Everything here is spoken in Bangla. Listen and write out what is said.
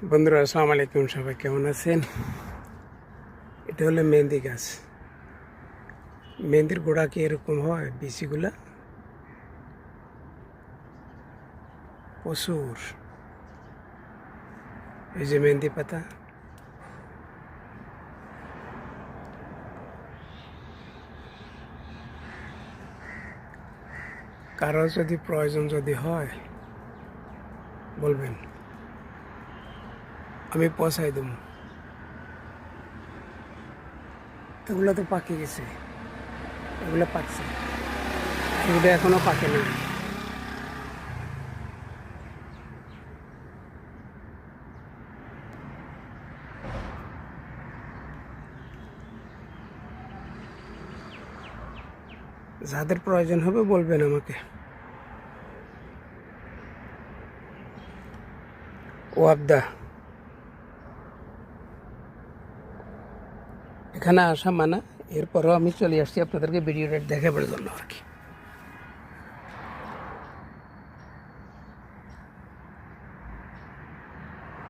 বন্ধুরা আসসালামু আলাইকুম, সবাই কেমন আছেন? এটা হলো মেহেন্দি গাছ। মেহেন্দির গোড়া কি এরকম হয়? বিচিগুলা প্রচুর। এই যে মেহেন্দি পাতা, কারো যদি প্রয়োজন যদি হয় বলবেন, আমি পৌঁছাই দেব। এগুলো তো পাকে গেছে, এগুলো পাকছে, এগুলো এখনো পাকে না। যাদের প্রয়োজন হবে বলবেন আমাকে। ওয়াবদা, এখানে আসা মানা, এরপরও আমি চলে আসছি আপনাদেরকে ভিডিওটা দেখাবার জন্য আর কি।